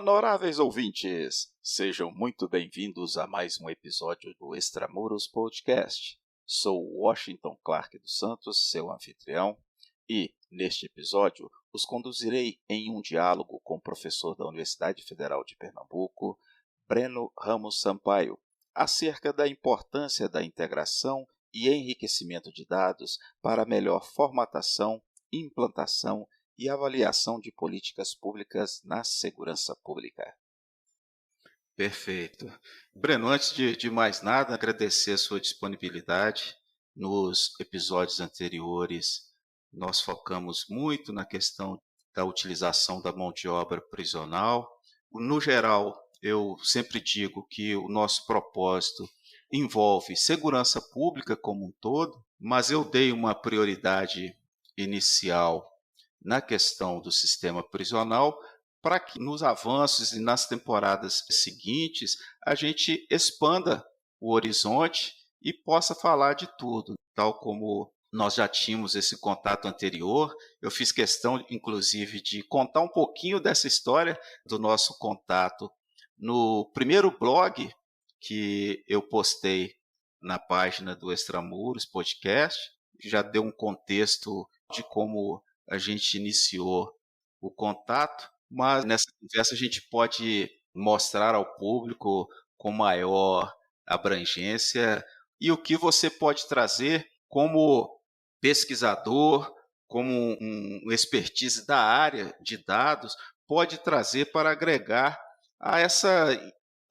Honoráveis ouvintes, sejam muito bem-vindos a mais um episódio do Extramuros Podcast. Sou Washington Clark dos Santos, seu anfitrião, e, neste episódio, os conduzirei em um diálogo com o professor da Universidade Federal de Pernambuco, Breno Ramos Sampaio, acerca da importância da integração e enriquecimento de dados para a melhor formatação, implantação e avaliação de políticas públicas na segurança pública. Perfeito. Breno, antes de mais nada, agradecer a sua disponibilidade. Nos episódios anteriores, nós focamos muito na questão da utilização da mão de obra prisional. No geral, eu sempre digo que o nosso propósito envolve segurança pública como um todo, mas eu dei uma prioridade inicial na questão do sistema prisional, para que nos avanços e nas temporadas seguintes a gente expanda o horizonte e possa falar de tudo. Tal como nós já tínhamos esse contato anterior, eu fiz questão, inclusive, de contar um pouquinho dessa história do nosso contato no primeiro blog que eu postei na página do Extramuros Podcast. Já deu um contexto de como a gente iniciou o contato, mas nessa conversa a gente pode mostrar ao público com maior abrangência e o que você pode trazer como pesquisador, como um expertise da área de dados, pode trazer para agregar a essa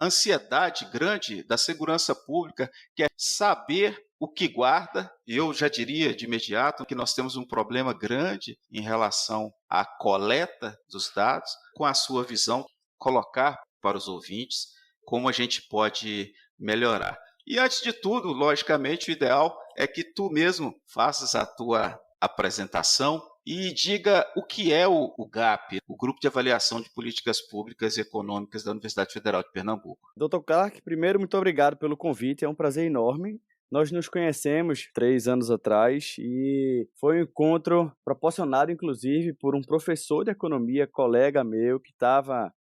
ansiedade grande da segurança pública, que é saber o que guarda. Eu já diria de imediato que nós temos um problema grande em relação à coleta dos dados, com a sua visão, colocar para os ouvintes como a gente pode melhorar. E antes de tudo, logicamente, o ideal é que tu mesmo faças a tua apresentação e diga o que é o GAP, o Grupo de Avaliação de Políticas Públicas e Econômicas da Universidade Federal de Pernambuco. Dr. Clark, primeiro, muito obrigado pelo convite, é um prazer enorme. Nós nos conhecemos 3 anos atrás e foi um encontro proporcionado, inclusive, por um professor de economia, colega meu, que estava,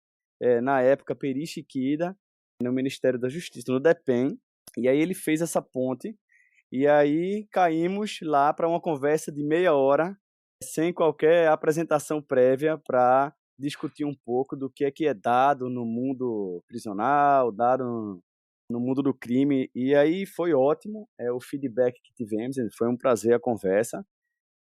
na época, perichiquida, no Ministério da Justiça, no DEPEN, e aí ele fez essa ponte, e aí caímos lá para uma conversa de meia hora, sem qualquer apresentação prévia, para discutir um pouco do que é dado no mundo prisional, dado no mundo do crime, e aí foi ótimo o feedback que tivemos, foi um prazer a conversa,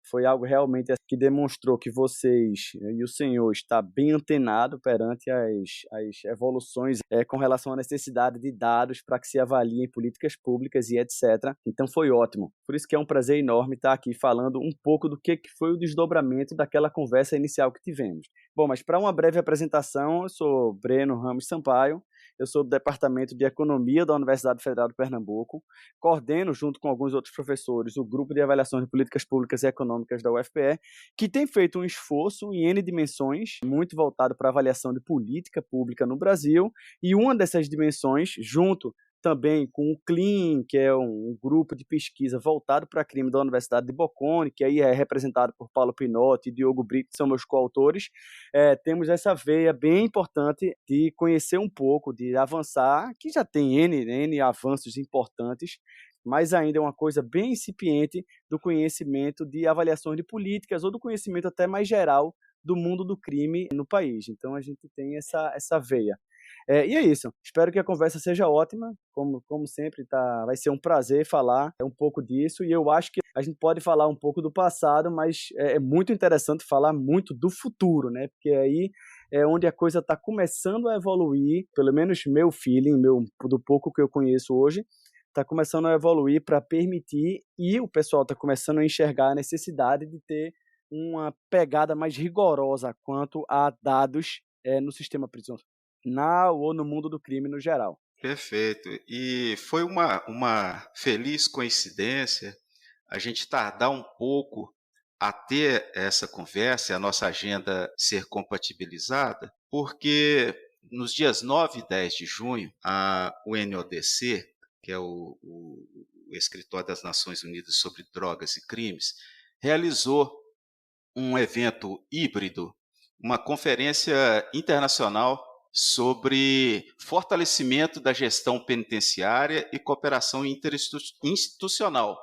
foi algo realmente que demonstrou que vocês e o senhor está bem antenado perante as evoluções com relação à necessidade de dados para que se avaliem políticas públicas e etc. Então foi ótimo. Por isso que é um prazer enorme estar aqui falando um pouco do que foi o desdobramento daquela conversa inicial que tivemos. Bom, mas para uma breve apresentação, eu sou Breno Ramos Sampaio, eu sou do Departamento de Economia da Universidade Federal de Pernambuco, coordeno, junto com alguns outros professores, o Grupo de Avaliação de Políticas Públicas e Econômicas da UFPE, que tem feito um esforço em N dimensões, muito voltado para a avaliação de política pública no Brasil, e uma dessas dimensões, junto também com o CLIN, que é um grupo de pesquisa voltado para crime da Universidade de Bocconi, que aí é representado por Paulo Pinotti e Diogo Brito, que são meus coautores. Temos essa veia bem importante de conhecer um pouco, de avançar, que já tem N avanços importantes, mas ainda é uma coisa bem incipiente do conhecimento de avaliações de políticas ou do conhecimento até mais geral do mundo do crime no país. Então a gente tem essa veia. E é isso, espero que a conversa seja ótima, como sempre, vai ser um prazer falar um pouco disso, e eu acho que a gente pode falar um pouco do passado, mas é muito interessante falar muito do futuro, né? Porque aí é onde a coisa está começando a evoluir, pelo menos meu feeling, do pouco que eu conheço hoje, está começando a evoluir para permitir, e o pessoal está começando a enxergar a necessidade de ter uma pegada mais rigorosa quanto a dados no sistema prisional ou no mundo do crime no geral. Perfeito. E foi uma feliz coincidência a gente tardar um pouco a ter essa conversa e a nossa agenda ser compatibilizada, porque nos dias 9 e 10 de junho, a UNODC, que é o Escritório das Nações Unidas sobre Drogas e Crimes, realizou um evento híbrido, uma conferência internacional sobre fortalecimento da gestão penitenciária e cooperação interinstitucional.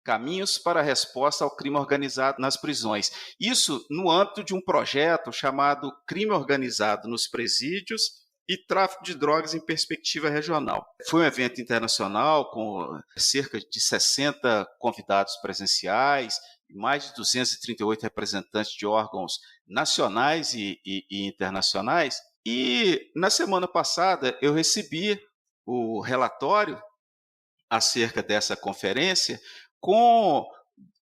Caminhos para a resposta ao crime organizado nas prisões. Isso no âmbito de um projeto chamado Crime Organizado nos Presídios e Tráfico de Drogas em Perspectiva Regional. Foi um evento internacional com cerca de 60 convidados presenciais, mais de 238 representantes de órgãos nacionais e internacionais. E na semana passada eu recebi o relatório acerca dessa conferência com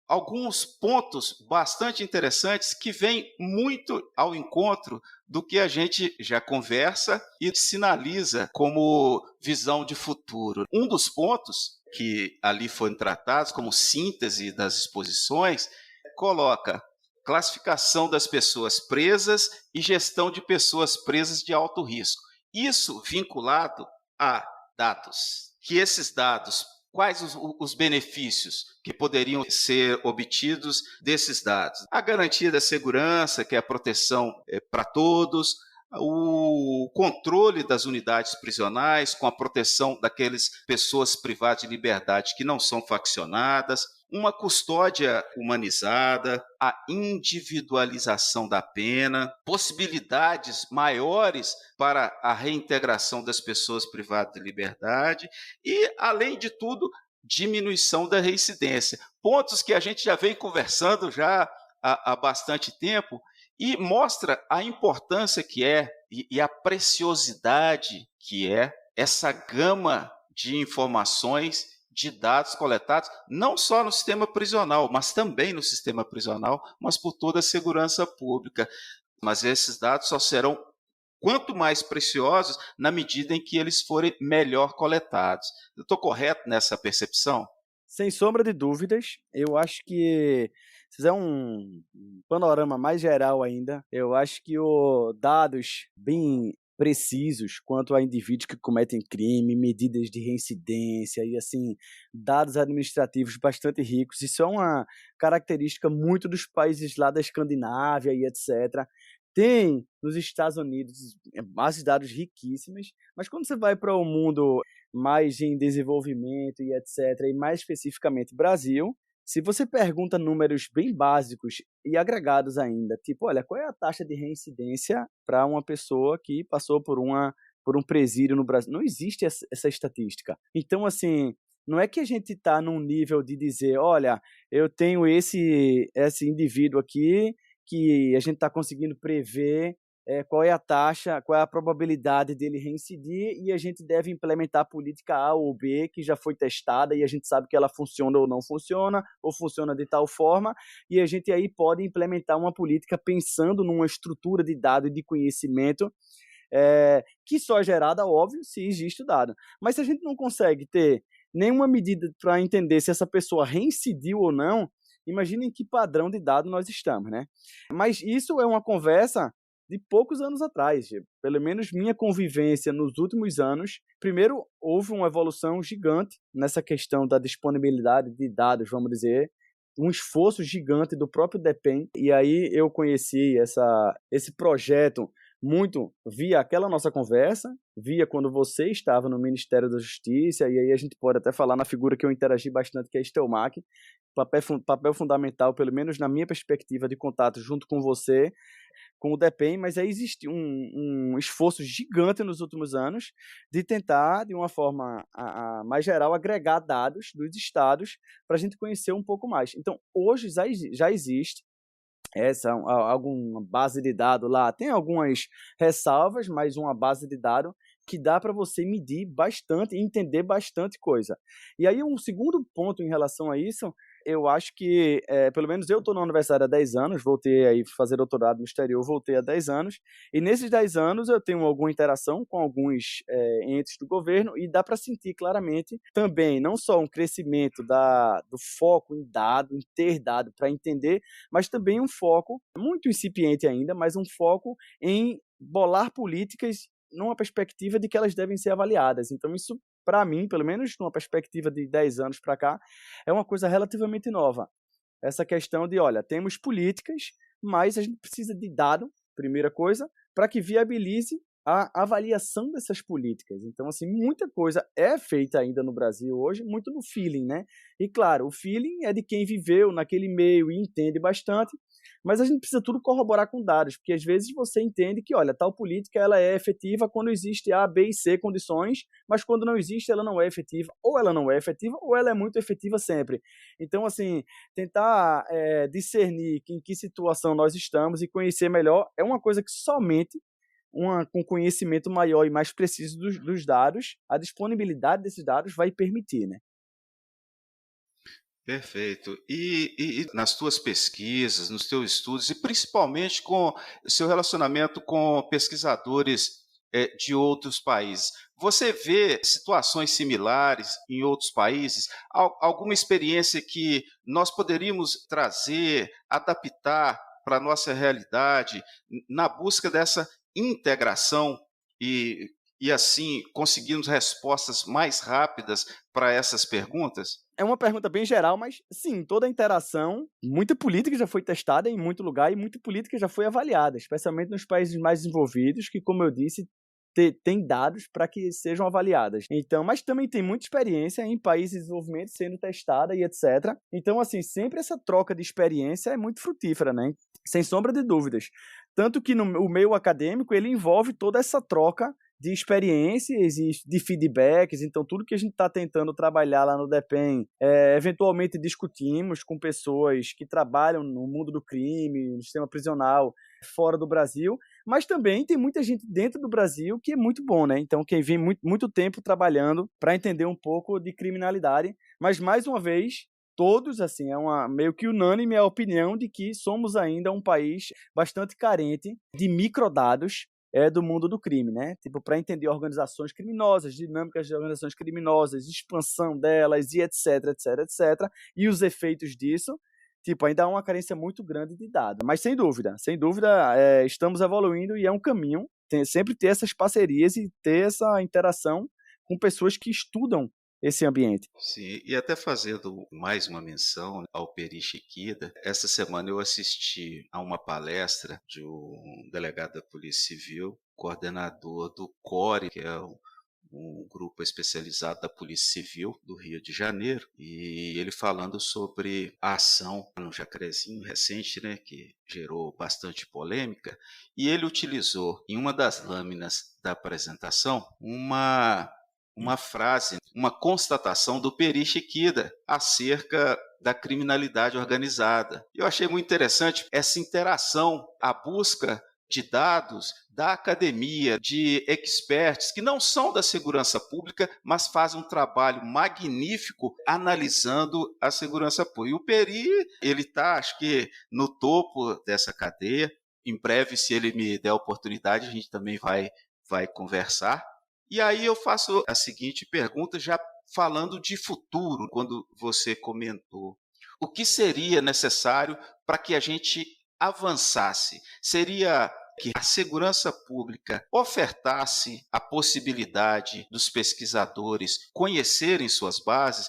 alguns pontos bastante interessantes que vêm muito ao encontro do que a gente já conversa e sinaliza como visão de futuro. Um dos pontos que ali foram tratados como síntese das exposições coloca classificação das pessoas presas e gestão de pessoas presas de alto risco. Isso vinculado a dados. Que esses dados, quais os benefícios que poderiam ser obtidos desses dados? A garantia da segurança, que é a proteção para todos, o controle das unidades prisionais com a proteção daquelas pessoas privadas de liberdade que não são faccionadas, uma custódia humanizada, a individualização da pena, possibilidades maiores para a reintegração das pessoas privadas de liberdade e, além de tudo, diminuição da reincidência. Pontos que a gente já vem conversando já há bastante tempo e mostra a importância que é e a preciosidade que é essa gama de informações, de dados coletados, não só no sistema prisional, mas também no sistema prisional, mas por toda a segurança pública. Mas esses dados só serão quanto mais preciosos na medida em que eles forem melhor coletados. Eu estou correto nessa percepção? Sem sombra de dúvidas, eu acho que, se fizer um panorama mais geral ainda, eu acho que dados bem precisos quanto a indivíduos que cometem crime, medidas de reincidência e, assim, dados administrativos bastante ricos, isso é uma característica muito dos países lá da Escandinávia e etc. Tem nos Estados Unidos bases de dados riquíssimas, mas quando você vai para o mundo mais em desenvolvimento e etc., e mais especificamente Brasil, se você pergunta números bem básicos e agregados ainda, tipo, olha, qual é a taxa de reincidência para uma pessoa que passou por um presídio no Brasil? Não existe essa estatística. Então, assim, não é que a gente está num nível de dizer, olha, eu tenho esse indivíduo aqui que a gente está conseguindo prever qual é a taxa, qual é a probabilidade dele reincidir e a gente deve implementar a política A ou B que já foi testada e a gente sabe que ela funciona ou não funciona, ou funciona de tal forma, e a gente aí pode implementar uma política pensando numa estrutura de dado e de conhecimento que só é gerada, óbvio, se existe o dado. Mas se a gente não consegue ter nenhuma medida para entender se essa pessoa reincidiu ou não, imagine em que padrão de dado nós estamos, né? Mas isso é uma conversa de poucos anos atrás. Pelo menos minha convivência nos últimos anos, primeiro houve uma evolução gigante nessa questão da disponibilidade de dados, vamos dizer, um esforço gigante do próprio DEPEN, e aí eu conheci esse projeto muito via aquela nossa conversa, via quando você estava no Ministério da Justiça, e aí a gente pode até falar na figura que eu interagi bastante, que é a Estelmac, papel fundamental, pelo menos na minha perspectiva de contato junto com você, com o DEPEN, mas aí existe um esforço gigante nos últimos anos de tentar, de uma forma mais geral, agregar dados dos estados para a gente conhecer um pouco mais. Então, hoje já existe alguma base de dados lá, tem algumas ressalvas, mas uma base de dados que dá para você medir bastante e entender bastante coisa. E aí um segundo ponto em relação a isso, eu acho que, pelo menos eu estou na universidade há 10 anos, voltei aí fazer doutorado no exterior, voltei há 10 anos, e nesses 10 anos eu tenho alguma interação com alguns entes do governo, e dá para sentir claramente também, não só um crescimento do foco em dado, em ter dado para entender, mas também um foco, muito incipiente ainda, mas um foco em bolar políticas numa perspectiva de que elas devem ser avaliadas. Então isso, para mim, pelo menos numa perspectiva de 10 anos para cá, é uma coisa relativamente nova. Essa questão de, olha, temos políticas, mas a gente precisa de dado, primeira coisa, para que viabilize a avaliação dessas políticas. Então, assim, muita coisa é feita ainda no Brasil hoje, muito no feeling, né? E claro, o feeling é de quem viveu naquele meio e entende bastante, mas a gente precisa tudo corroborar com dados, porque às vezes você entende que, olha, tal política ela é efetiva quando existe A, B e C condições, mas quando não existe ela não é efetiva, ou ela não é efetiva, ou ela é muito efetiva sempre. Então, assim, tentar discernir em que situação nós estamos e conhecer melhor é uma coisa que somente com conhecimento maior e mais preciso dos dados, a disponibilidade desses dados vai permitir, né? Perfeito. E nas tuas pesquisas, nos teus estudos, e principalmente com o seu relacionamento com pesquisadores de outros países, você vê situações similares em outros países? Alguma experiência que nós poderíamos trazer, adaptar para a nossa realidade, na busca dessa integração e, e assim conseguirmos respostas mais rápidas para essas perguntas? É uma pergunta bem geral, mas sim, toda interação, muita política já foi testada em muito lugar e muita política já foi avaliada, especialmente nos países mais desenvolvidos, que, como eu disse, tem dados para que sejam avaliadas. Então, mas também tem muita experiência em países de desenvolvimento sendo testada e etc. Então, assim, sempre essa troca de experiência é muito frutífera, né? Sem sombra de dúvidas. Tanto que no o meio acadêmico, ele envolve toda essa troca de experiências e de feedbacks. Então, tudo que a gente está tentando trabalhar lá no DEPEN, eventualmente discutimos com pessoas que trabalham no mundo do crime, no sistema prisional, fora do Brasil, mas também tem muita gente dentro do Brasil que é muito bom, né? Então, quem vem muito tempo trabalhando para entender um pouco de criminalidade, mas, mais uma vez, todos, assim, meio que unânime a opinião de que somos ainda um país bastante carente de microdados do mundo do crime, né? Tipo, para entender organizações criminosas, dinâmicas de organizações criminosas, expansão delas e etc, etc, etc, e os efeitos disso, tipo, ainda há uma carência muito grande de dados. Mas sem dúvida, estamos evoluindo e é um caminho, sempre ter essas parcerias e ter essa interação com pessoas que estudam esse ambiente. Sim, e até fazendo mais uma menção ao Peri Chiquida, essa semana eu assisti a uma palestra de um delegado da Polícia Civil, coordenador do CORE, que é um grupo especializado da Polícia Civil do Rio de Janeiro, e ele falando sobre a ação no Jacarezinho recente, né, que gerou bastante polêmica, e ele utilizou em uma das lâminas da apresentação uma frase, uma constatação do Peri Chiquida acerca da criminalidade organizada. Eu achei muito interessante essa interação, a busca de dados da academia, de experts que não são da segurança pública, mas fazem um trabalho magnífico analisando a segurança pública. E o Peri, ele está, acho que, no topo dessa cadeia. Em breve, se ele me der a oportunidade, a gente também vai conversar. E aí eu faço a seguinte pergunta, já falando de futuro, quando você comentou. O que seria necessário para que a gente avançasse? Seria que a segurança pública ofertasse a possibilidade dos pesquisadores conhecerem suas bases?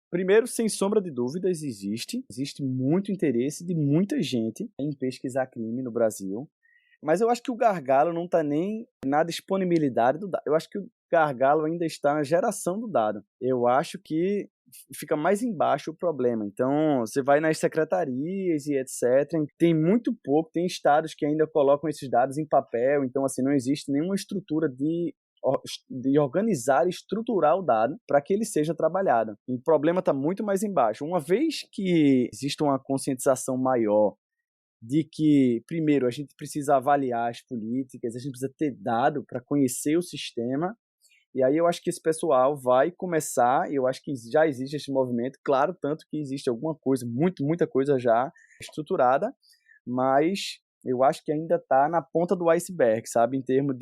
Primeiro, sem sombra de dúvidas, existe muito interesse de muita gente em pesquisar crime no Brasil. Mas eu acho que o gargalo não está nem na disponibilidade do dado. Eu acho que o gargalo ainda está na geração do dado. Eu acho que fica mais embaixo o problema. Então, você vai nas secretarias e etc. Tem muito pouco, tem estados que ainda colocam esses dados em papel. Então, assim, não existe nenhuma estrutura de organizar e estruturar o dado para que ele seja trabalhado. O problema está muito mais embaixo. Uma vez que existe uma conscientização maior de que, primeiro, a gente precisa avaliar as políticas, a gente precisa ter dado para conhecer o sistema, e aí eu acho que esse pessoal vai começar, e eu acho que já existe esse movimento, claro, tanto que existe alguma coisa, muita coisa já estruturada, mas eu acho que ainda está na ponta do iceberg, sabe, em termos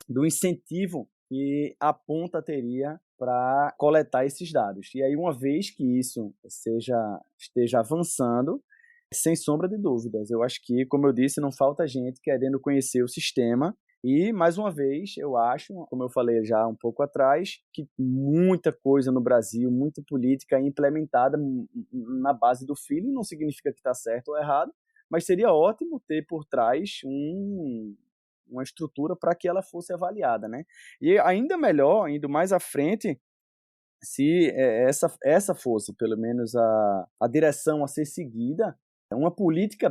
do incentivo que a ponta teria para coletar esses dados. E aí, uma vez que isso esteja avançando, sem sombra de dúvidas, eu acho que, como eu disse, não falta gente querendo conhecer o sistema. E, mais uma vez, eu acho, como eu falei já um pouco atrás, que muita coisa no Brasil, muita política é implementada na base do feeling, não significa que está certo ou errado, mas seria ótimo ter por trás uma estrutura para que ela fosse avaliada, né? E ainda melhor, indo mais à frente, se essa fosse, pelo menos, a direção a ser seguida, uma política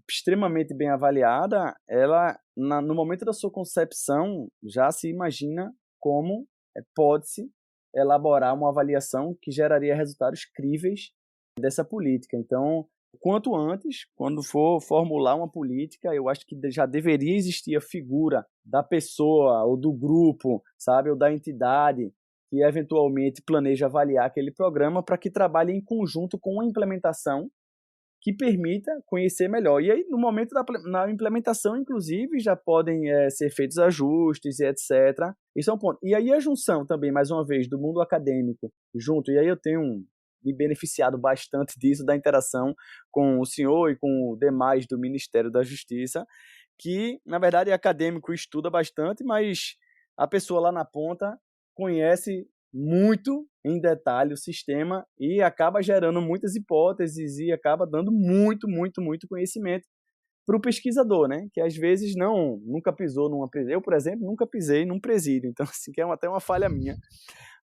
extremamente bem avaliada, ela, no momento da sua concepção, já se imagina como pode-se elaborar uma avaliação que geraria resultados críveis dessa política. Então, quanto antes, quando for formular uma política, eu acho que já deveria existir a figura da pessoa ou do grupo, sabe, ou da entidade que eventualmente planeja avaliar aquele programa para que trabalhe em conjunto com a implementação que permita conhecer melhor. E aí, no momento na implementação, inclusive, já podem ser feitos ajustes e etc. Isso é um ponto. E aí a junção também, mais uma vez, do mundo acadêmico junto, e aí eu tenho me beneficiado bastante disso, da interação com o senhor e com o demais do Ministério da Justiça, que, na verdade, é acadêmico, estuda bastante, mas a pessoa lá na ponta conhece muito em detalhe o sistema e acaba gerando muitas hipóteses e acaba dando muito conhecimento para o pesquisador, né? Que às vezes nunca pisou numa presídio. Eu, por exemplo, nunca pisei num presídio, então assim, que é até uma falha minha.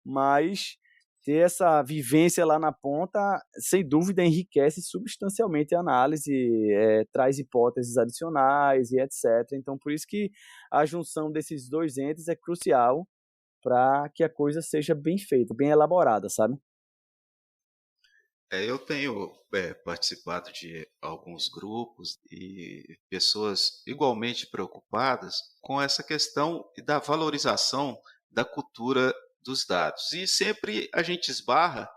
Mas ter essa vivência lá na ponta, sem dúvida, enriquece substancialmente a análise, traz hipóteses adicionais e etc. Então, por isso que a junção desses dois entes é crucial para que a coisa seja bem feita, bem elaborada, sabe? Eu tenho participado de alguns grupos e pessoas igualmente preocupadas com essa questão da valorização da cultura dos dados. E sempre a gente esbarra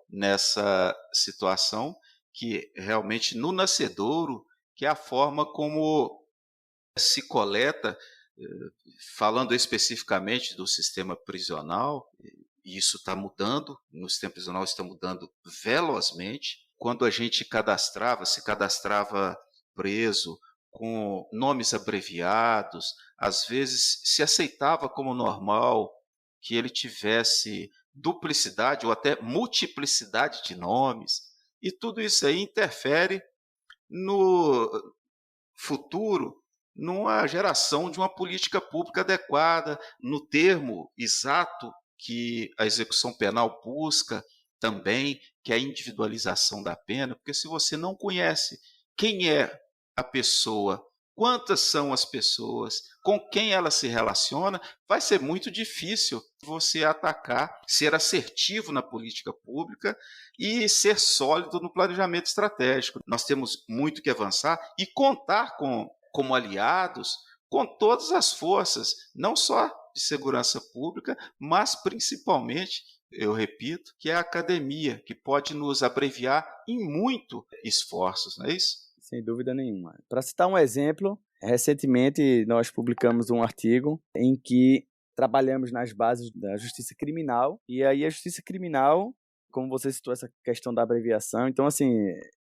nessa situação que realmente no nascedouro, que é a forma como se coleta, falando especificamente do sistema prisional, e isso está mudando, no sistema prisional está mudando velozmente. Quando a gente se cadastrava preso com nomes abreviados, às vezes se aceitava como normal que ele tivesse duplicidade ou até multiplicidade de nomes, e tudo isso aí interfere no futuro, numa geração de uma política pública adequada, no termo exato que a execução penal busca também, que é a individualização da pena, porque se você não conhece quem é a pessoa, quantas são as pessoas, com quem ela se relaciona, vai ser muito difícil você atacar, ser assertivo na política pública e ser sólido no planejamento estratégico. Nós temos muito que avançar e contar como aliados com todas as forças, não só de segurança pública, mas principalmente, eu repito, que é a academia, que pode nos abreviar em muito esforços, não é isso? Sem dúvida nenhuma. Para citar um exemplo, recentemente nós publicamos um artigo em que trabalhamos nas bases da justiça criminal, e aí a justiça criminal, como você citou essa questão da abreviação, então assim,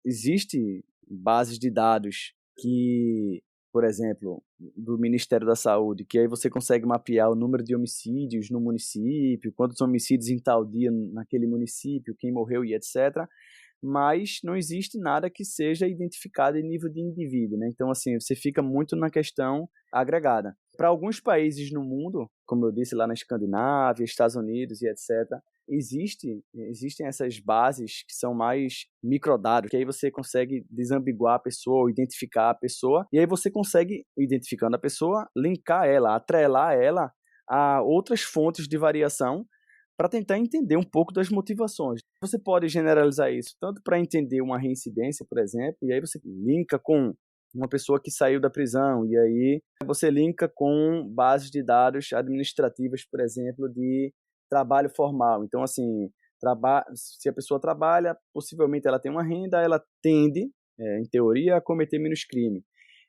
existe bases de dados que, por exemplo, do Ministério da Saúde, que aí você consegue mapear o número de homicídios no município, quantos homicídios em tal dia naquele município, quem morreu e etc., mas não existe nada que seja identificado em nível de indivíduo, né? Então, assim, você fica muito na questão agregada. Para alguns países no mundo, como eu disse lá na Escandinávia, Estados Unidos e etc., existem essas bases que são mais microdados, que aí você consegue desambiguar a pessoa, identificar a pessoa, e aí você consegue, identificando a pessoa, linkar ela, atrelar ela a outras fontes de variação para tentar entender um pouco das motivações. Você pode generalizar isso tanto para entender uma reincidência, por exemplo, e aí você linka com uma pessoa que saiu da prisão, e aí você linka com bases de dados administrativas, por exemplo, de trabalho formal. Então, assim, se a pessoa trabalha, possivelmente ela tem uma renda, ela tende, em teoria, a cometer menos crime.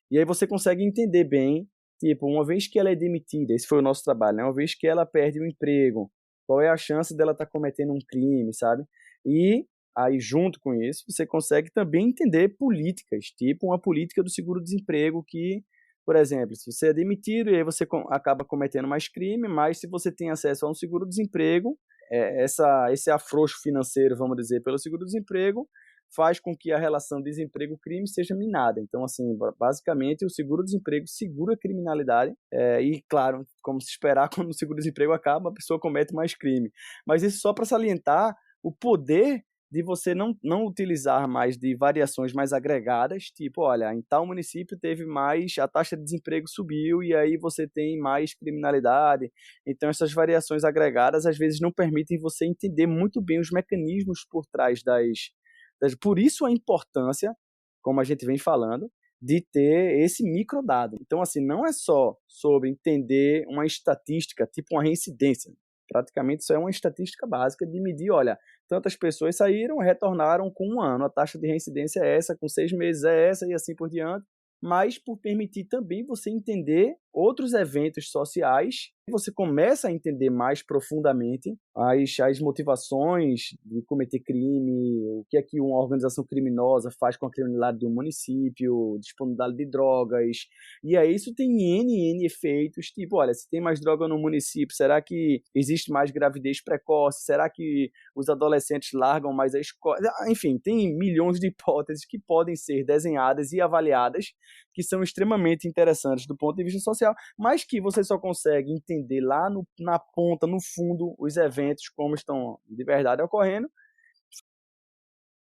E aí você consegue entender bem, tipo, uma vez que ela é demitida, esse foi o nosso trabalho, né? Uma vez que ela perde o emprego, qual é a chance dela estar cometendo um crime, sabe? E aí, junto com isso, você consegue também entender políticas, tipo uma política do seguro-desemprego que, por exemplo, se você é demitido e aí você acaba cometendo mais crime, mas se você tem acesso a um seguro-desemprego, esse afrouxo financeiro, vamos dizer, pelo seguro-desemprego, faz com que a relação desemprego-crime seja minada. Então, assim, basicamente, o seguro-desemprego segura a criminalidade e, claro, como se esperar, quando o seguro-desemprego acaba, a pessoa comete mais crime. Mas isso só para salientar o poder de você não utilizar mais de variações mais agregadas, tipo, olha, em tal município teve mais, a taxa de desemprego subiu e aí você tem mais criminalidade. Então, essas variações agregadas, às vezes, não permitem você entender muito bem os mecanismos por trás Por isso a importância, como a gente vem falando, de ter esse microdado. Então, assim, não é só sobre entender uma estatística, tipo uma reincidência. Praticamente isso é uma estatística básica de medir, olha, tantas pessoas saíram, retornaram com 1 ano, a taxa de reincidência é essa, com 6 meses é essa e assim por diante, mas por permitir também você entender outros eventos sociais, você começa a entender mais profundamente as motivações de cometer crime, o que é que uma organização criminosa faz com a criminalidade de um município, disponibilidade de drogas, e aí isso tem N efeitos, tipo, olha, se tem mais droga no município, será que existe mais gravidez precoce? Será que os adolescentes largam mais a escola? Enfim, tem milhões de hipóteses que podem ser desenhadas e avaliadas, que são extremamente interessantes do ponto de vista social, mas que você só consegue entender lá na ponta, no fundo, os eventos como estão de verdade ocorrendo.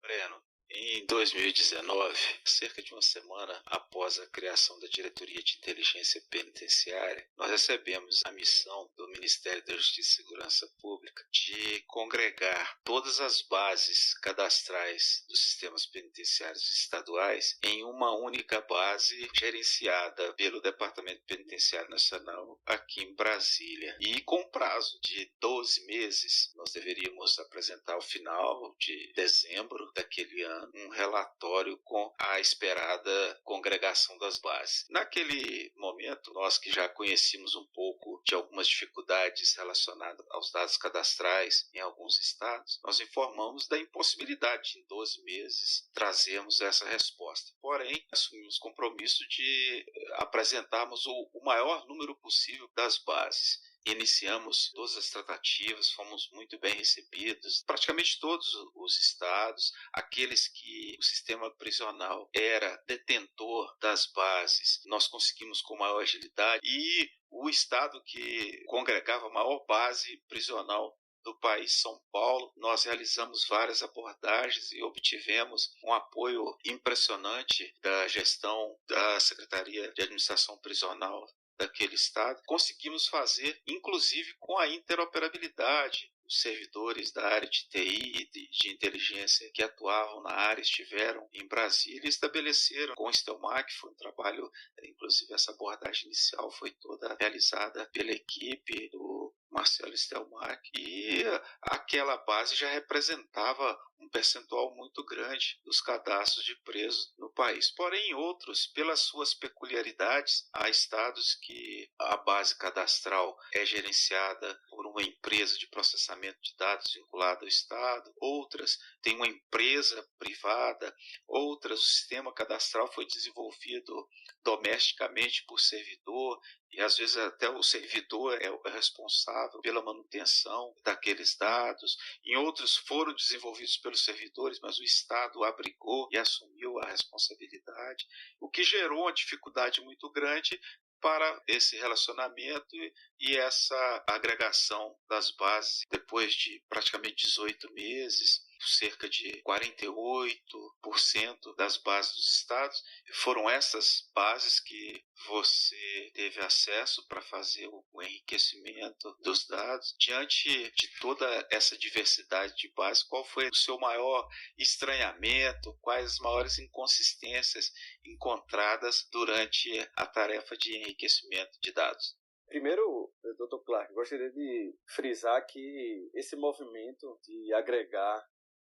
Breno, em 2019, cerca de uma semana após a criação da Diretoria de Inteligência Penitenciária, nós recebemos a missão do Ministério da Justiça e Segurança Pública de congregar todas as bases cadastrais dos sistemas penitenciários estaduais em uma única base gerenciada pelo Departamento Penitenciário Nacional aqui em Brasília. E com prazo de 12 meses, nós deveríamos apresentar ao final de dezembro daquele ano um relatório com a esperada congregação das bases. Naquele momento, nós que já conhecíamos um pouco de algumas dificuldades relacionadas aos dados cadastrais em alguns estados, nós informamos da impossibilidade de, em 12 meses, trazermos essa resposta. Porém, assumimos o compromisso de apresentarmos o maior número possível das bases. Iniciamos todas as tratativas, fomos muito bem recebidos. Praticamente todos os estados, aqueles que o sistema prisional era detentor das bases, nós conseguimos com maior agilidade. E o estado que congregava a maior base prisional do país, São Paulo, nós realizamos várias abordagens e obtivemos um apoio impressionante da gestão da Secretaria de Administração Prisional daquele estado. Conseguimos fazer, inclusive, com a interoperabilidade. Os servidores da área de TI e de inteligência que atuavam na área estiveram em Brasília e estabeleceram com o Stelmach, foi um trabalho, inclusive essa abordagem inicial foi toda realizada pela equipe do Marcelo Stelmach, e aquela base já representava um percentual muito grande dos cadastros de presos no país. Porém, em outros, pelas suas peculiaridades, há estados que a base cadastral é gerenciada por uma empresa de processamento de dados vinculada ao estado, outras têm uma empresa privada, outras o sistema cadastral foi desenvolvido domesticamente por servidor, e às vezes até o servidor é o responsável pela manutenção daqueles dados. Em outros foram desenvolvidos pelos servidores, mas o Estado abrigou e assumiu a responsabilidade, o que gerou uma dificuldade muito grande para esse relacionamento e essa agregação das bases depois de praticamente 18 meses. Cerca de 48% das bases dos estados. Foram essas bases que você teve acesso para fazer o enriquecimento dos dados. Diante de toda essa diversidade de bases, qual foi o seu maior estranhamento? Quais as maiores inconsistências encontradas durante a tarefa de enriquecimento de dados? Primeiro, Dr. Clark, gostaria de frisar que esse movimento de agregar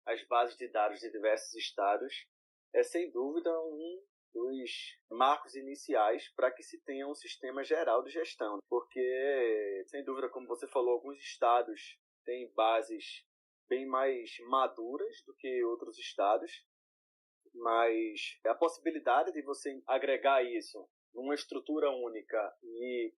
as bases de dados de diversos estados é, sem dúvida, um dos marcos iniciais para que se tenha um sistema geral de gestão. Porque, sem dúvida, como você falou, alguns estados têm bases bem mais maduras do que outros estados, mas a possibilidade de você agregar isso numa estrutura única e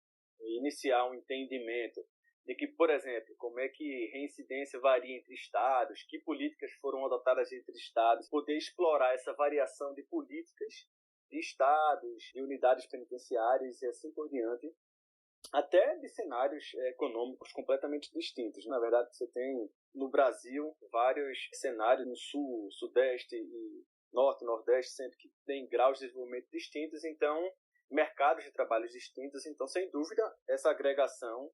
iniciar um entendimento de que, por exemplo, como é que reincidência varia entre estados, que políticas foram adotadas entre estados, poder explorar essa variação de políticas de estados, de unidades penitenciárias e assim por diante, até de cenários econômicos completamente distintos. Na verdade, você tem no Brasil vários cenários no sul, sudeste e norte, nordeste, sempre que tem graus de desenvolvimento distintos, então mercados de trabalhos distintos. Então, sem dúvida, essa agregação,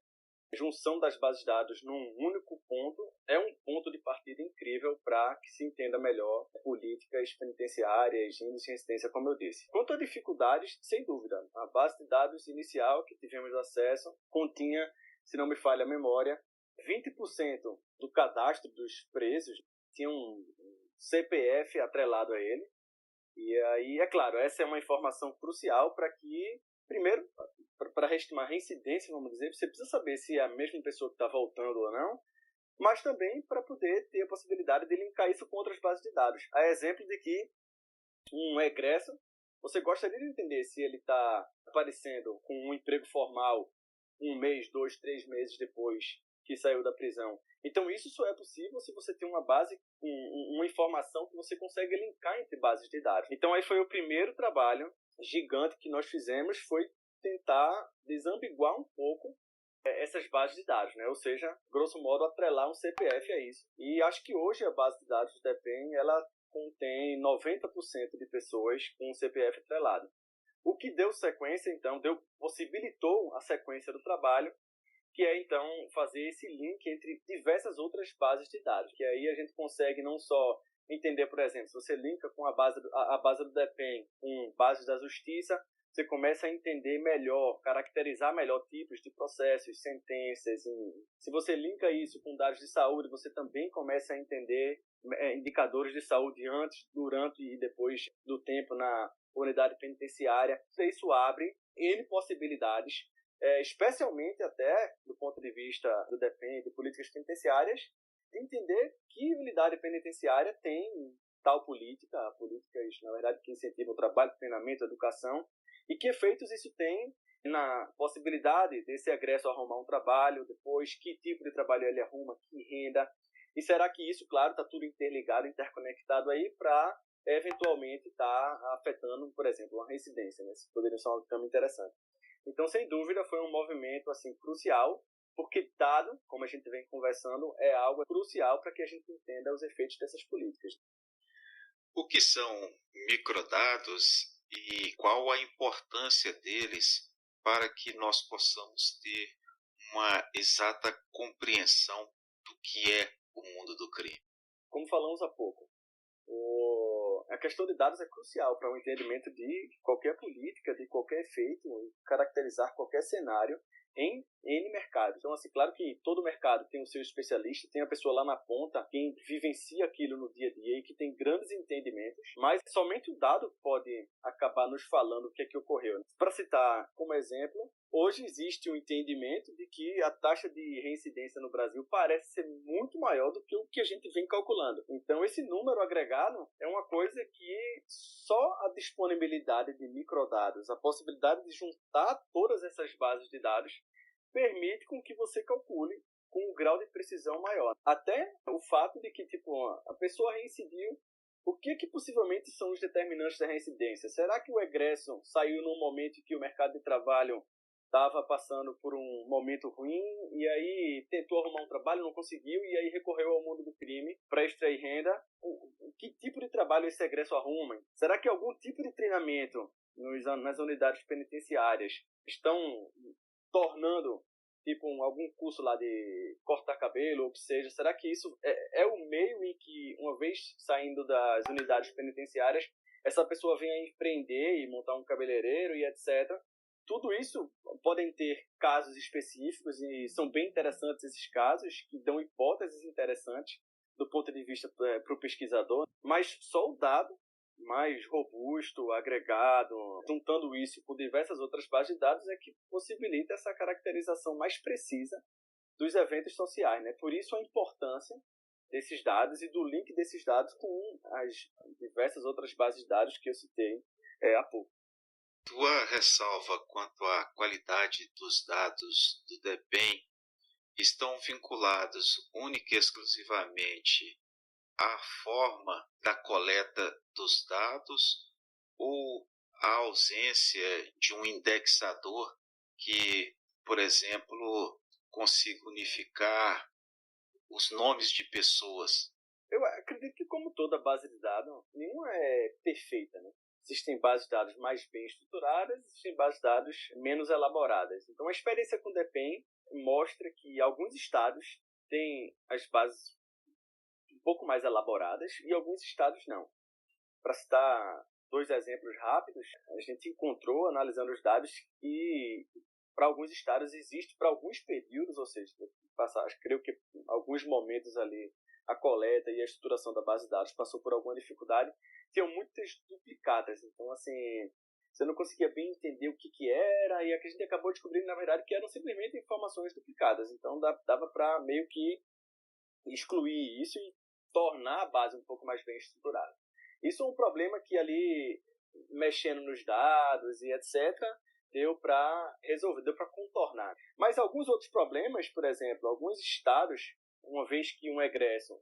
junção das bases de dados num único ponto, é um ponto de partida incrível para que se entenda melhor políticas penitenciárias, índices de incidência, como eu disse. Quanto a dificuldades, sem dúvida, a base de dados inicial que tivemos acesso continha, se não me falha a memória, 20% do cadastro dos presos tinha um CPF atrelado a ele. E aí, é claro, essa é uma informação crucial para que, primeiro, para estimar reincidência, vamos dizer, você precisa saber se é a mesma pessoa que está voltando ou não, mas também para poder ter a possibilidade de linkar isso com outras bases de dados. A exemplo de que um egresso, você gostaria de entender se ele está aparecendo com um emprego formal 1 mês, 2, 3 meses depois que saiu da prisão. Então isso só é possível se você tem uma base, uma informação que você consegue linkar entre bases de dados. Então aí foi o primeiro trabalho gigante que nós fizemos, foi tentar desambiguar um pouco essas bases de dados, né? Ou seja, grosso modo, atrelar um CPF a isso. E acho que hoje a base de dados do DEPEN, ela contém 90% de pessoas com um CPF atrelado. O que deu sequência, então, possibilitou a sequência do trabalho, que é, então, fazer esse link entre diversas outras bases de dados, que aí a gente consegue não só entender, por exemplo, se você linka com a base do DEPEN com base da justiça, você começa a entender melhor, caracterizar melhor tipos de processos, sentenças. Se você linka isso com dados de saúde, você também começa a entender indicadores de saúde antes, durante e depois do tempo na unidade penitenciária. Isso abre N possibilidades, especialmente até do ponto de vista do DEPEN, de políticas penitenciárias, de entender que unidade penitenciária tem tal políticas, na verdade, que incentivam o trabalho, treinamento, educação, e que efeitos isso tem na possibilidade desse egresso arrumar um trabalho, depois que tipo de trabalho ele arruma, que renda, e será que isso, claro, está tudo interligado, interconectado aí para eventualmente estar afetando, por exemplo, uma reincidência, né? Isso poderia ser um tema interessante. Então, sem dúvida, foi um movimento assim crucial, porque dado, como a gente vem conversando, é algo crucial para que a gente entenda os efeitos dessas políticas. O que são microdados e qual a importância deles para que nós possamos ter uma exata compreensão do que é o mundo do crime? Como falamos há pouco, a questão de dados é crucial para o entendimento de qualquer política, de qualquer efeito, caracterizar qualquer cenário em N mercados. Então, assim, claro que todo mercado tem o seu especialista, tem a pessoa lá na ponta, quem vivencia aquilo no dia a dia e que tem grandes entendimentos, mas somente o dado pode acabar nos falando o que é que ocorreu. Para citar como exemplo, hoje existe um entendimento de que a taxa de reincidência no Brasil parece ser muito maior do que o que a gente vem calculando. Então, esse número agregado é uma coisa que só a disponibilidade de microdados, a possibilidade de juntar todas essas bases de dados, permite com que você calcule com um grau de precisão maior. Até o fato de que a pessoa reincidiu, o que possivelmente são os determinantes da reincidência? Será que o egresso saiu num momento em que o mercado de trabalho estava passando por um momento ruim e aí tentou arrumar um trabalho, não conseguiu e aí recorreu ao mundo do crime para extrair renda? Que tipo de trabalho esse egresso arruma? Será que algum tipo de treinamento nas unidades penitenciárias estão tornando algum curso lá de cortar cabelo, ou que seja? Será que isso é o meio em que, uma vez saindo das unidades penitenciárias, essa pessoa vem a empreender e montar um cabeleireiro e etc.? Tudo isso podem ter casos específicos e são bem interessantes esses casos, que dão hipóteses interessantes do ponto de vista para o pesquisador, mas só o dado mais robusto, agregado, juntando isso com diversas outras bases de dados, é que possibilita essa caracterização mais precisa dos eventos sociais, né? Por isso a importância desses dados e do link desses dados com as diversas outras bases de dados que eu citei há pouco. Tua ressalva quanto à qualidade dos dados do DEPEN estão vinculados única e exclusivamente à forma da coleta dos dados ou à ausência de um indexador que, por exemplo, consiga unificar os nomes de pessoas? Eu acredito que, como toda base de dados, nenhuma é perfeita, né? Existem bases de dados mais bem estruturadas, existem bases de dados menos elaboradas. Então, a experiência com o DEPEN mostra que alguns estados têm as bases um pouco mais elaboradas e alguns estados não. Para citar 2 exemplos rápidos, a gente encontrou, analisando os dados, que para alguns estados existe, para alguns períodos, ou seja, creio que alguns momentos ali, a coleta e a estruturação da base de dados passou por alguma dificuldade, tinham muitas duplicadas. Então, assim, você não conseguia bem entender o que era, e a gente acabou descobrindo, na verdade, que eram simplesmente informações duplicadas. Então, dava para meio que excluir isso e tornar a base um pouco mais bem estruturada. Isso é um problema que ali, mexendo nos dados e etc., deu para resolver, deu para contornar. Mas alguns outros problemas, por exemplo, alguns estados, uma vez que um egresso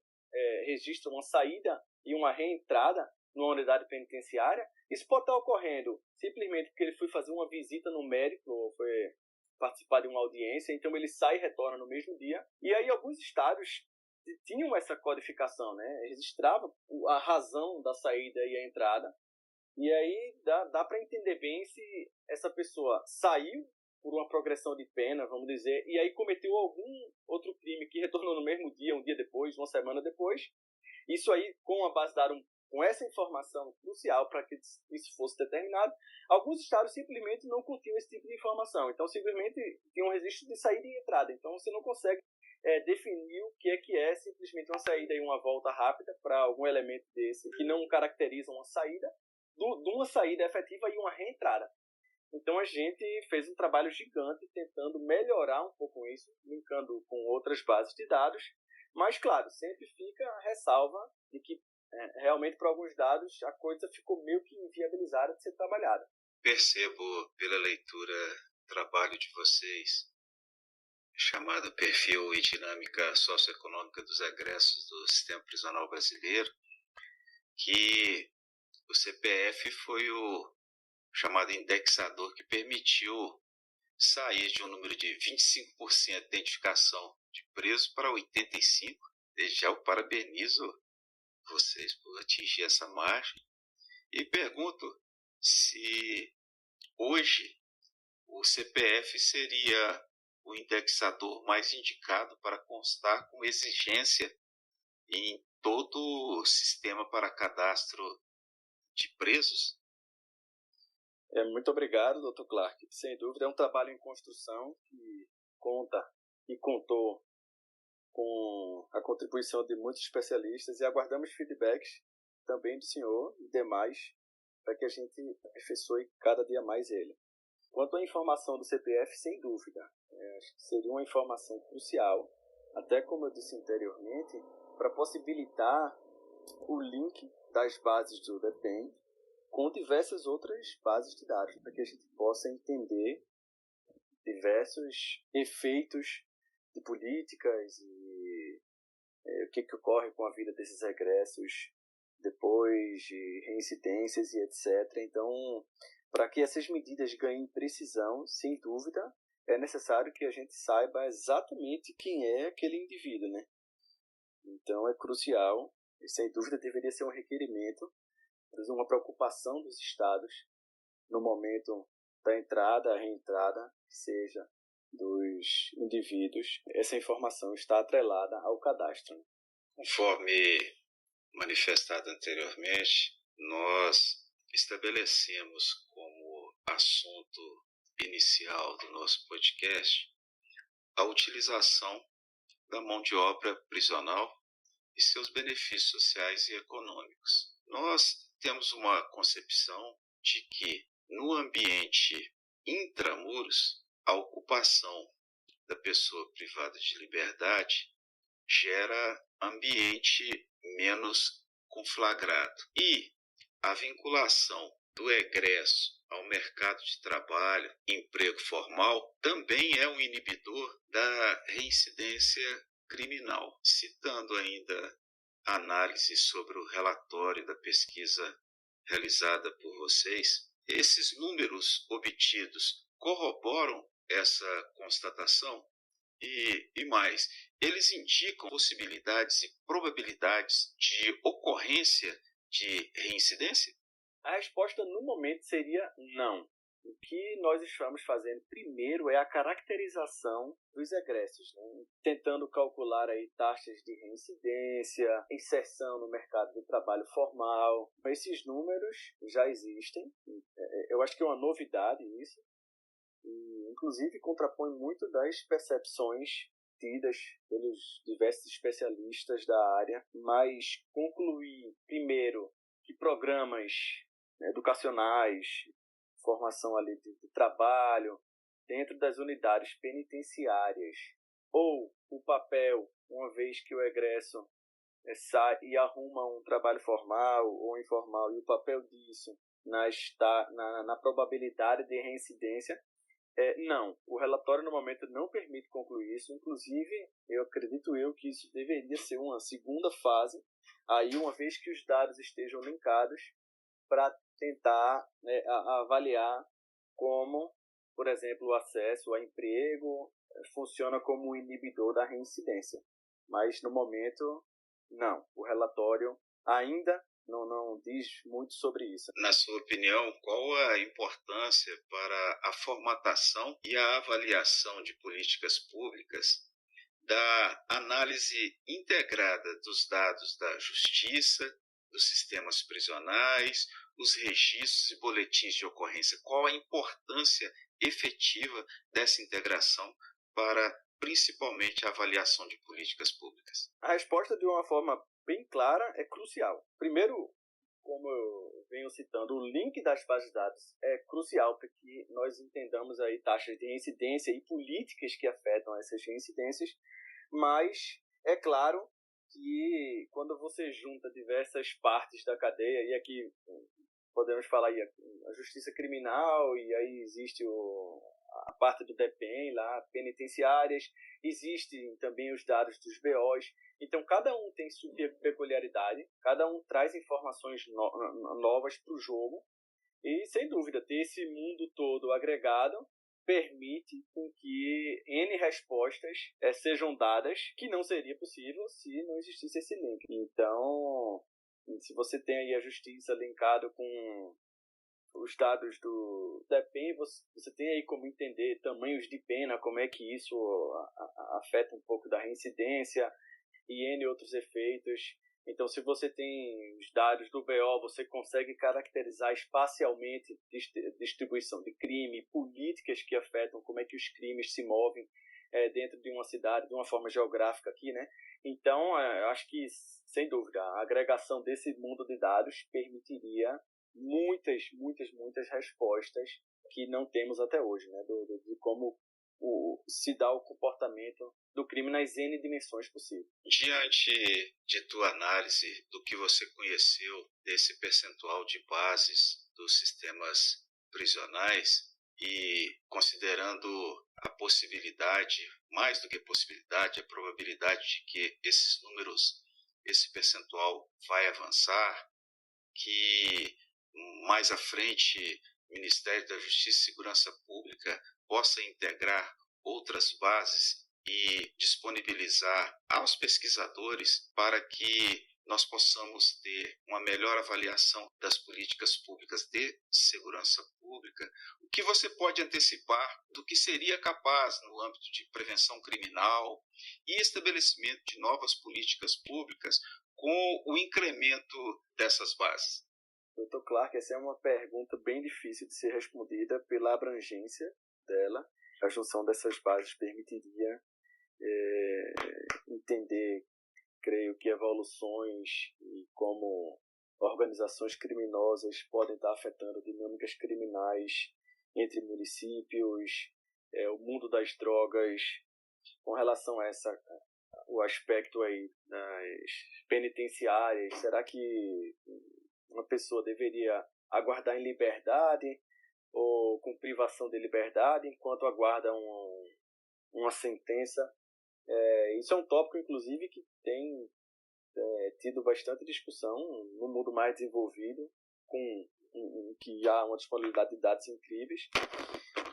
registra uma saída e uma reentrada numa unidade penitenciária, isso pode estar ocorrendo simplesmente porque ele foi fazer uma visita no médico ou foi participar de uma audiência, então ele sai e retorna no mesmo dia. E aí alguns estados tinham essa codificação, né? Registrava a razão da saída e a entrada. E aí dá para entender bem se essa pessoa saiu por uma progressão de pena, vamos dizer, e aí cometeu algum outro crime que retornou no mesmo dia, um dia depois, uma semana depois. Isso aí, com a base de dados, com essa informação crucial para que isso fosse determinado, alguns estados simplesmente não continham esse tipo de informação. Então, simplesmente tem um registro de saída e entrada. Então, você não consegue definir o que é simplesmente uma saída e uma volta rápida para algum elemento desse que não caracteriza uma saída, de uma saída efetiva e uma reentrada. Então a gente fez um trabalho gigante tentando melhorar um pouco isso, linkando com outras bases de dados, mas claro, sempre fica a ressalva de que realmente para alguns dados a coisa ficou meio que inviabilizada de ser trabalhada. Percebo pela leitura do trabalho de vocês, chamado Perfil e Dinâmica Socioeconômica dos Egressos do Sistema Prisional Brasileiro, que o CPF foi o chamado indexador que permitiu sair de um número de 25% de identificação de presos para 85%. Desde já eu parabenizo vocês por atingir essa margem e pergunto se hoje o CPF seria o indexador mais indicado para constar com exigência em todo o sistema para cadastro de presos? Muito obrigado, Dr. Clark. Sem dúvida, é um trabalho em construção que conta e contou com a contribuição de muitos especialistas e aguardamos feedbacks também do senhor e demais para que a gente aperfeiçoe cada dia mais ele. Quanto à informação do CPF, sem dúvida, acho que seria uma informação crucial, até como eu disse anteriormente, para possibilitar o link das bases do DEPEN com diversas outras bases de dados, para que a gente possa entender diversos efeitos de políticas e o que ocorre com a vida desses egressos depois de reincidências e etc. Então, para que essas medidas ganhem precisão, sem dúvida, é necessário que a gente saiba exatamente quem é aquele indivíduo, né? Então, é crucial, e sem dúvida deveria ser um requerimento, uma preocupação dos estados no momento da entrada, reentrada, seja dos indivíduos, essa informação está atrelada ao cadastro. Conforme manifestado anteriormente, nós estabelecemos como assunto inicial do nosso podcast a utilização da mão de obra prisional e seus benefícios sociais e econômicos. Nós temos uma concepção de que no ambiente intramuros, a ocupação da pessoa privada de liberdade gera ambiente menos conflagrado e a vinculação do egresso ao mercado de trabalho, emprego formal, também é um inibidor da reincidência criminal. Citando ainda a análise sobre o relatório da pesquisa realizada por vocês, esses números obtidos corroboram essa constatação e mais, eles indicam possibilidades e probabilidades de ocorrência de reincidência? A resposta no momento seria não. O que nós estamos fazendo primeiro é a caracterização dos egressos, né? Tentando calcular aí taxas de reincidência, inserção no mercado de trabalho formal. Esses números já existem. Eu acho que é uma novidade isso. E, inclusive, contrapõe muito das percepções tidas pelos diversos especialistas da área, mas concluir primeiro que programas educacionais, formação ali de trabalho dentro das unidades penitenciárias, ou o papel, uma vez que o egresso sai e arruma um trabalho formal ou informal, e o papel disso na probabilidade de reincidência, não. O relatório no momento não permite concluir isso. Inclusive, eu acredito que isso deveria ser uma segunda fase, aí uma vez que os dados estejam linkados, para tentar avaliar como, por exemplo, o acesso a emprego funciona como um inibidor da reincidência. Mas, no momento, não. O relatório ainda não diz muito sobre isso. Na sua opinião, qual a importância para a formatação e a avaliação de políticas públicas da análise integrada dos dados da justiça, dos sistemas prisionais, os registros e boletins de ocorrência? Qual a importância efetiva dessa integração para, principalmente, a avaliação de políticas públicas? A resposta, de uma forma bem clara, é crucial. Primeiro, como eu venho citando, o link das bases de dados é crucial para que nós entendamos aí taxas de reincidência e políticas que afetam essas reincidências, mas é claro que quando você junta diversas partes da cadeia, e aqui podemos falar aí a justiça criminal, e aí existe a parte do DEPEN lá, penitenciárias, existem também os dados dos BOs, então cada um tem sua peculiaridade, cada um traz informações novas para o jogo, e sem dúvida ter esse mundo todo agregado permite com que N respostas sejam dadas, que não seria possível se não existisse esse link. Então, se você tem aí a justiça linkado com os dados do DEPEN, você tem aí como entender tamanhos de pena, como é que isso afeta um pouco da reincidência e N outros efeitos. Então, se você tem os dados do BO, você consegue caracterizar espacialmente distribuição de crime, políticas que afetam como é que os crimes se movem dentro de uma cidade, de uma forma geográfica aqui, né? Então, eu acho que, sem dúvida, a agregação desse mundo de dados permitiria muitas respostas que não temos até hoje, né? De como se dá o comportamento do crime nas N dimensões possíveis. Diante de tua análise do que você conheceu desse percentual de bases dos sistemas prisionais e considerando a possibilidade, mais do que possibilidade, a probabilidade de que esses números, esse percentual vai avançar, que mais à frente o Ministério da Justiça e Segurança Pública possa integrar outras bases e disponibilizar aos pesquisadores para que nós possamos ter uma melhor avaliação das políticas públicas de segurança pública. O que você pode antecipar do que seria capaz no âmbito de prevenção criminal e estabelecimento de novas políticas públicas com o incremento dessas bases? Dr. Clark, essa é uma pergunta bem difícil de ser respondida pela abrangência dela. A junção dessas bases permitiria entender, creio que, evoluções e como organizações criminosas podem estar afetando dinâmicas criminais entre municípios, o mundo das drogas. Com relação a o aspecto aí das penitenciárias, será que uma pessoa deveria aguardar em liberdade ou com privação de liberdade enquanto aguardam uma sentença. Isso é um tópico, inclusive, que tem tido bastante discussão no mundo mais desenvolvido, que há uma disponibilidade de dados incríveis,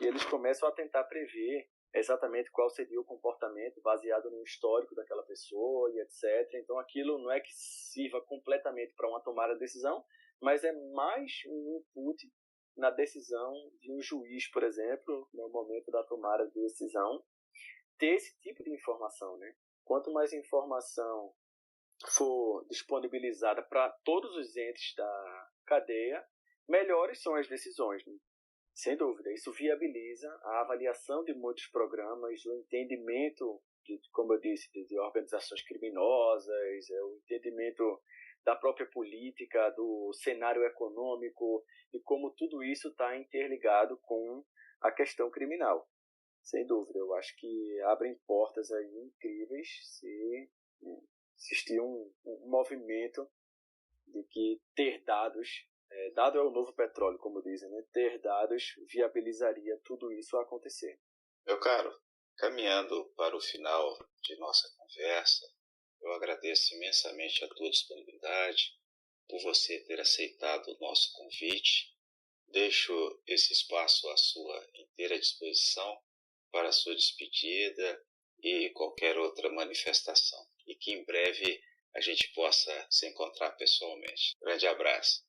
e eles começam a tentar prever exatamente qual seria o comportamento baseado no histórico daquela pessoa e etc. Então aquilo não é que sirva completamente para uma tomada de decisão, mas é mais um input na decisão de um juiz, por exemplo, no momento da tomada de decisão, ter esse tipo de informação, né? Quanto mais informação for disponibilizada para todos os entes da cadeia, melhores são as decisões, né? Sem dúvida, isso viabiliza a avaliação de muitos programas, o entendimento, como eu disse, de organizações criminosas, o entendimento da própria política, do cenário econômico e como tudo isso está interligado com a questão criminal. Sem dúvida, eu acho que abrem portas aí incríveis se existir um movimento de que ter dados, dado é o novo petróleo, como dizem, né? Ter dados viabilizaria tudo isso a acontecer. Meu caro, caminhando para o final de nossa conversa, eu agradeço imensamente a tua disponibilidade, por você ter aceitado o nosso convite. Deixo esse espaço à sua inteira disposição para a sua despedida e qualquer outra manifestação. E que em breve a gente possa se encontrar pessoalmente. Grande abraço.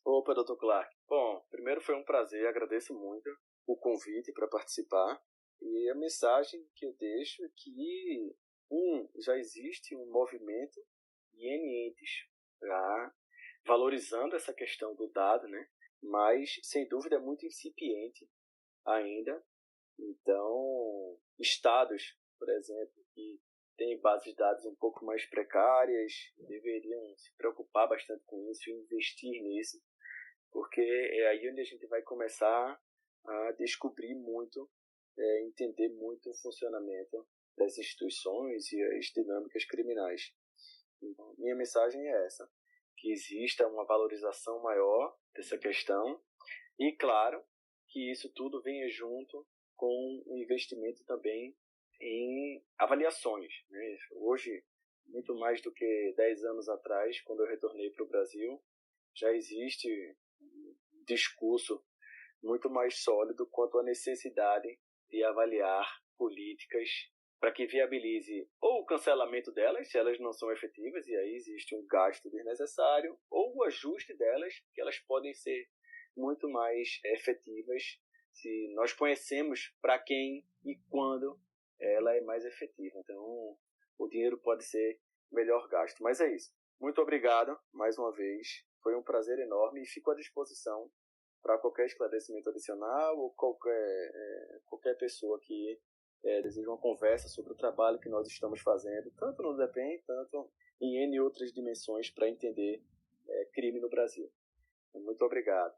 Opa, Dr. Clark. Bom, primeiro foi um prazer, agradeço muito o convite para participar. E a mensagem que eu deixo é que, já existe um movimento de N entes já valorizando essa questão do dado, né? Mas, sem dúvida, é muito incipiente ainda. Então, estados, por exemplo, que têm bases de dados um pouco mais precárias, deveriam se preocupar bastante com isso e investir nisso, porque é aí onde a gente vai começar a descobrir muito, entender muito o funcionamento das instituições e as dinâmicas criminais. Então, minha mensagem é essa, que exista uma valorização maior dessa questão e, claro, que isso tudo venha junto com um investimento também em avaliações, né? Hoje, muito mais do que 10 anos atrás, quando eu retornei para o Brasil, já existe um discurso muito mais sólido quanto à necessidade de avaliar políticas para que viabilize ou o cancelamento delas, se elas não são efetivas, e aí existe um gasto desnecessário, ou o ajuste delas, que elas podem ser muito mais efetivas se nós conhecemos para quem e quando ela é mais efetiva. Então, o dinheiro pode ser melhor gasto. Mas é isso. Muito obrigado mais uma vez. Foi um prazer enorme e fico à disposição para qualquer esclarecimento adicional ou qualquer pessoa que deseja uma conversa sobre o trabalho que nós estamos fazendo, tanto no DEPEN, tanto em N outras dimensões para entender crime no Brasil. Muito obrigado.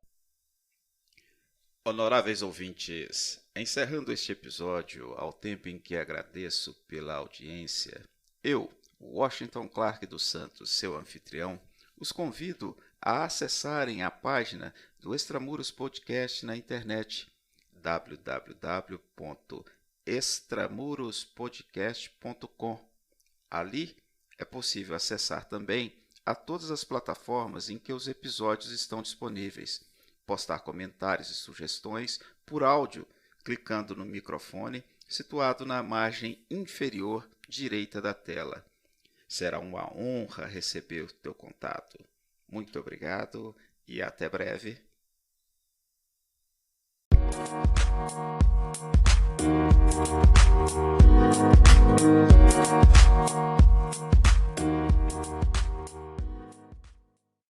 Honoráveis ouvintes, encerrando este episódio ao tempo em que agradeço pela audiência, eu, Washington Clark dos Santos, seu anfitrião, os convido a acessarem a página do Extramuros Podcast na internet, www.extramurospodcast.com. Ali é possível acessar também a todas as plataformas em que os episódios estão disponíveis, postar comentários e sugestões por áudio, clicando no microfone situado na margem inferior direita da tela. Será uma honra receber o teu contato. Muito obrigado e até breve.